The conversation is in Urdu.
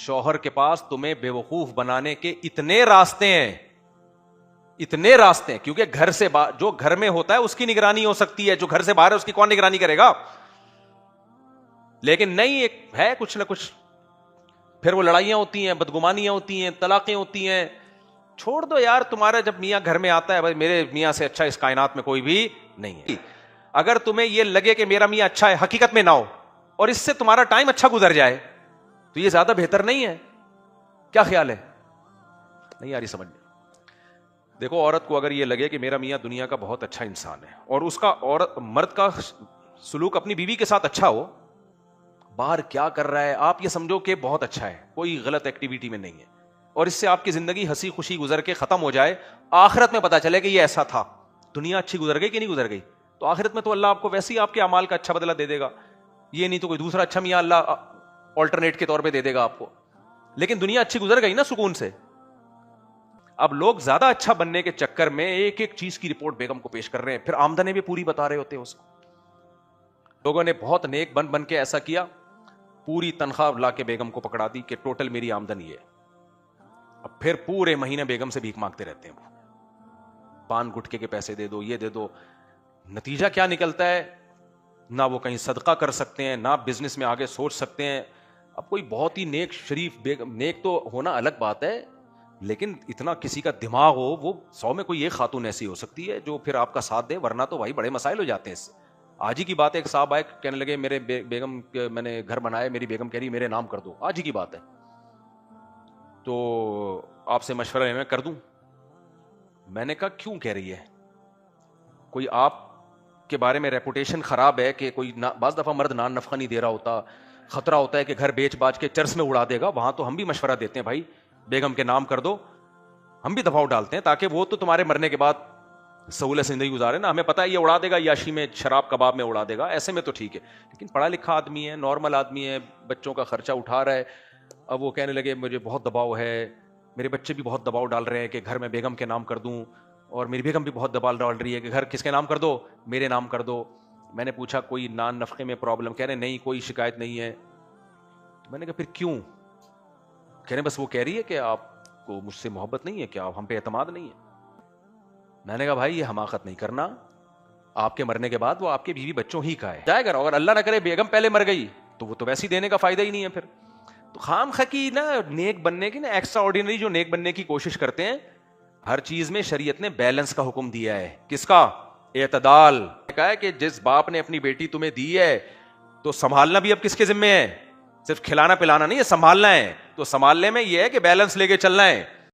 شوہر کے پاس تمہیں بیوقوف بنانے کے اتنے راستے ہیں، کیونکہ گھر سے جو گھر میں ہوتا ہے اس کی نگرانی ہو سکتی ہے، جو گھر سے باہر ہے اس کی کون نگرانی کرے گا؟ لیکن نہیں، ایک ہے کچھ نہ کچھ، پھر وہ لڑائیاں ہوتی ہیں، بدگمانیاں ہوتی ہیں، طلاقیں ہوتی ہیں. چھوڑ دو یار، تمہارا جب میاں گھر میں آتا ہے، بھائی میرے میاں سے اچھا اس کائنات میں کوئی بھی نہیں ہے. اگر تمہیں یہ لگے کہ میرا میاں اچھا ہے، حقیقت میں نہ ہو، اور اس سے تمہارا ٹائم اچھا گزر جائے، تو یہ زیادہ بہتر نہیں ہے؟ کیا خیال ہے؟ نہیں آ رہی سمجھ میں؟ دیکھو، عورت کو اگر یہ لگے کہ میرا میاں دنیا کا بہت اچھا انسان ہے، اور اس کا مرد کا سلوک اپنی بیوی کے ساتھ اچھا ہو، باہر کیا کر رہا ہے آپ یہ سمجھو کہ بہت اچھا ہے، کوئی غلط ایکٹیویٹی میں نہیں ہے، اور اس سے آپ کی زندگی ہنسی خوشی گزر کے ختم ہو جائے، آخرت میں پتا چلے کہ یہ ایسا تھا. دنیا اچھی گزر گئی کہ نہیں گزر گئی؟ تو آخرت میں تو اللہ آپ کو ویسے ہی آپ کے اعمال کا اچھا بدلہ دے دے گا. یہ نہیں تو کوئی دوسرا اچھا میاں اللہ آلٹرنیٹ کے طور پہ دے دے گا آپ کو. لیکن دنیا اچھی گزر گئی نا سکون سے. اب لوگ زیادہ اچھا بننے کے چکر میں ایک ایک چیز کی رپورٹ بیگم کو پیش کر رہے ہیں، پھر آمدنی بھی پوری بتا رہے ہوتے ہیں اس کو. لوگوں نے بہت نیک بن کے ایسا کیا، پوری تنخواہ لا کے بیگم کو پکڑا دی کہ ٹوٹل میری آمدنی ہے. اب پھر پورے مہینے بیگم سے بھیک مانگتے رہتے ہیں، پان گٹکے کے پیسے دے دو، یہ دے دو. نتیجہ کیا نکلتا ہے؟ نہ وہ کہیں صدقہ کر سکتے ہیں، نہ بزنس میں آگے سوچ سکتے ہیں. اب کوئی بہت ہی نیک شریف بیگم، نیک تو ہونا الگ بات ہے، لیکن اتنا کسی کا دماغ ہو، وہ 100 میں کوئی ایک خاتون ایسی ہو سکتی ہے جو پھر آپ کا ساتھ دے، ورنہ تو بھائی بڑے مسائل ہو جاتے ہیں اس سے. آج ہی کی بات ہے، ایک صاحب آئے کہنے لگے میرے بیگم، میں نے گھر بنایا، میری بیگم کہہ رہی میرے نام کر دو. آج ہی کی بات ہے. تو آپ سے مشورہ ہے میں کر دوں؟ میں نے کہا کیوں کہہ رہی ہے؟ کوئی آپ کے بارے میں ریپوٹیشن خراب ہے کہ کوئی بعض دفعہ مرد نان نفقہ نہیں دے رہا ہوتا، خطرہ ہوتا ہے کہ گھر بیچ باچ کے چرس میں اڑا دے گا. وہاں تو ہم بھی مشورہ دیتے ہیں بھائی بیگم کے نام کر دو، ہم بھی دباؤ ڈالتے ہیں تاکہ وہ تو تمہارے مرنے کے بعد سہولت زندگی گزارے نا. ہمیں پتا ہے یہ اڑا دے گا، یاشی میں شراب کباب میں اڑا دے گا، ایسے میں تو ٹھیک ہے. لیکن پڑھا لکھا آدمی ہے، نارمل آدمی ہے، بچوں کا خرچہ اٹھا رہا ہے. اب وہ کہنے لگے مجھے بہت دباؤ ہے، میرے بچے بھی بہت دباؤ ڈال رہے ہیں کہ گھر میں بیگم کے نام کر دوں، اور میری بیگم بھی بہت دباؤ ڈال رہی ہے کہ گھر کس کے نام کر دو؟ میرے نام کر دو. میں نے پوچھا کوئی نان نفقے میں پرابلم؟ کہہ رہے نہیں کوئی شکایت نہیں ہے. میں نے کہا پھر کیوں؟ کہہ رہے بس وہ کہہ رہی ہے کہ آپ کو مجھ سے محبت نہیں ہے، کیا ہم پہ اعتماد نہیں ہے. میں نے کہا بھائی یہ حماقت نہیں کرنا، آپ کے مرنے کے بعد وہ آپ کے بیوی بچوں ہی کا ہے جائے گا، اگر اللہ نہ کرے بیگم پہلے مر گئی تو وہ تو ویسے ہی دینے کا فائدہ ہی نہیں ہے. پھر تو خام خکی نا نیک بننے کی، نا ایکسٹرا آرڈینری جو نیک بننے کی کوشش کرتے ہیں، ہر چیز میں شریعت نے بیلنس کا حکم دیا ہے. کس کا؟ اعتدال. کہا ہے کہ جس باپ نے اپنی بیٹی تمہیں دی ہے تو سنبھالنا بھی اب کس کے ذمہ ہے؟ صرف کھلانا پلانا نہیں ہے، سنبھالنا ہے. تو سنبھالنے میں یہ ہے کہ بیلنس لے کے چلنا ہے.